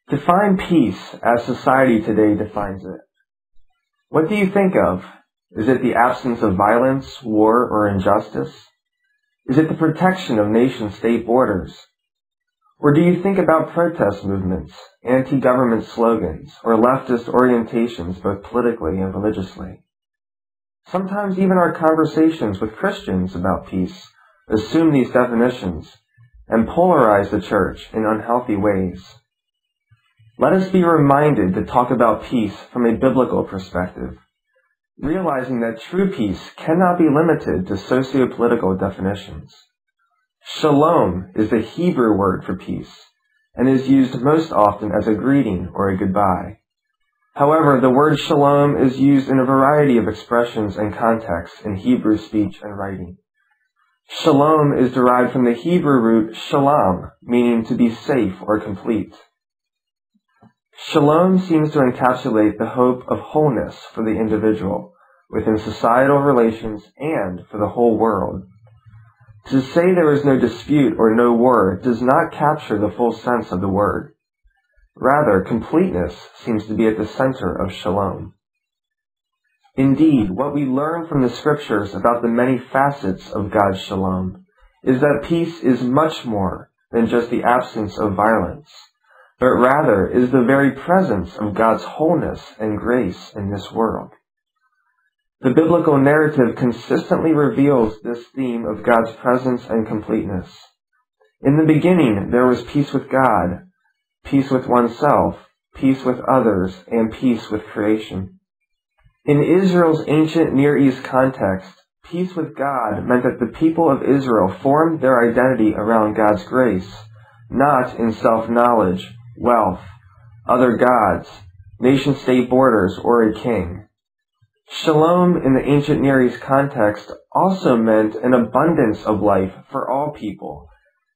Define peace as society today defines it. What do you think of? Is it the absence of violence, war, or injustice? Is it the protection of nation-state borders? Or do you think about protest movements, anti-government slogans, or leftist orientations both politically and religiously? Sometimes even our conversations with Christians about peace assume these definitions and polarize the church in unhealthy ways. Let us be reminded to talk about peace from a biblical perspective, realizing that true peace cannot be limited to socio-political definitions. Shalom is the Hebrew word for peace, and is used most often as a greeting or a goodbye. However, the word shalom is used in a variety of expressions and contexts in Hebrew speech and writing. Shalom is derived from the Hebrew root shalom, meaning to be safe or complete. Shalom seems to encapsulate the hope of wholeness for the individual, within societal relations, and for the whole world. To say there is no dispute or no war does not capture the full sense of the word. Rather, completeness seems to be at the center of shalom. Indeed, what we learn from the scriptures about the many facets of God's shalom is that peace is much more than just the absence of violence, but rather is the very presence of God's wholeness and grace in this world. The biblical narrative consistently reveals this theme of God's presence and completeness. In the beginning, there was peace with God, peace with oneself, peace with others, and peace with creation. In Israel's ancient Near East context, peace with God meant that the people of Israel formed their identity around God's grace, not in self-knowledge, wealth, other gods, nation-state borders, or a king. Shalom in the ancient Near East context also meant an abundance of life for all people,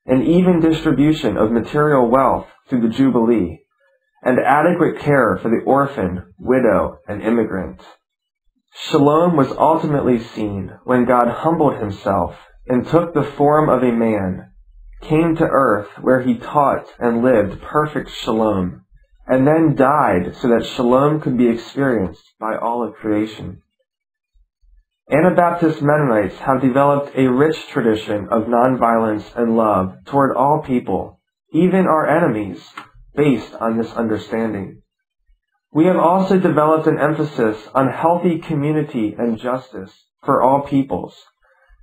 an even distribution of material wealth through the Jubilee, and adequate care for the orphan, widow, and immigrant. Shalom was ultimately seen when God humbled himself and took the form of a man, came to earth where he taught and lived perfect shalom, and then died so that shalom could be experienced by all of creation. Anabaptist Mennonites have developed a rich tradition of nonviolence and love toward all people, even our enemies, based on this understanding. We have also developed an emphasis on healthy community and justice for all peoples,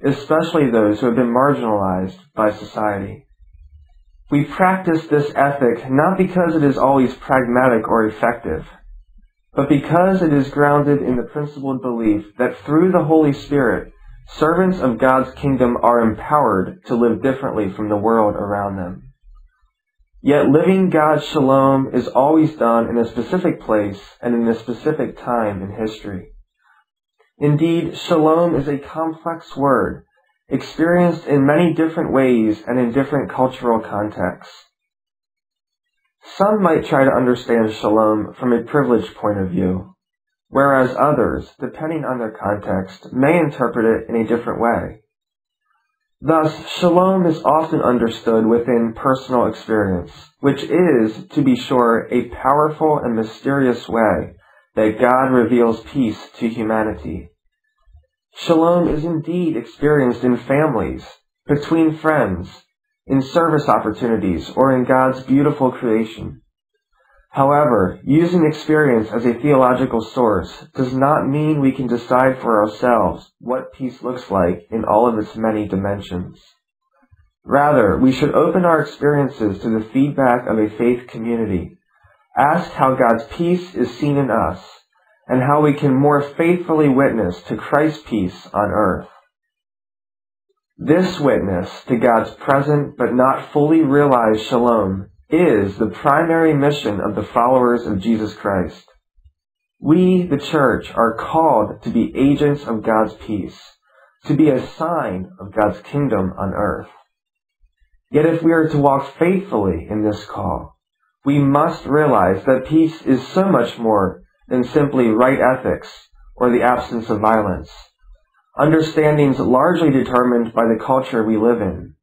especially those who have been marginalized by society. We practice this ethic not because it is always pragmatic or effective, but because it is grounded in the principled belief that through the Holy Spirit, servants of God's kingdom are empowered to live differently from the world around them. Yet living God's shalom is always done in a specific place and in a specific time in history. Indeed, shalom is a complex word, experienced in many different ways and in different cultural contexts. Some might try to understand shalom from a privileged point of view, whereas others, depending on their context, may interpret it in a different way. Thus, shalom is often understood within personal experience, which is, to be sure, a powerful and mysterious way that God reveals peace to humanity. Shalom is indeed experienced in families, between friends, in service opportunities, or in God's beautiful creation. However, using experience as a theological source does not mean we can decide for ourselves what peace looks like in all of its many dimensions. Rather, we should open our experiences to the feedback of a faith community, ask how God's peace is seen in us, and how we can more faithfully witness to Christ's peace on earth. This witness to God's present but not fully realized shalom is the primary mission of the followers of Jesus Christ. We, the church, are called to be agents of God's peace, to be a sign of God's kingdom on earth. Yet if we are to walk faithfully in this call, we must realize that peace is so much more than simply right ethics or the absence of violence, understandings largely determined by the culture we live in.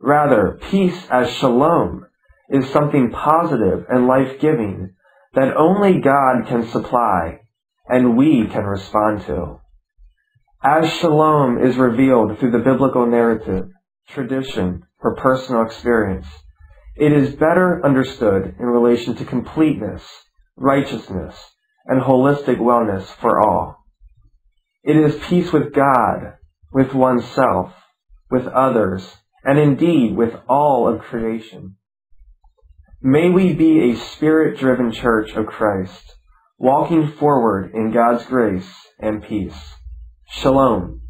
Rather, peace as shalom is something positive and life-giving that only God can supply and we can respond to. As shalom is revealed through the biblical narrative, tradition, or personal experience, it is better understood in relation to completeness, righteousness, and holistic wellness for all. It is peace with God, with oneself, with others, and indeed with all of creation. May we be a Spirit-driven church of Christ, walking forward in God's grace and peace. Shalom.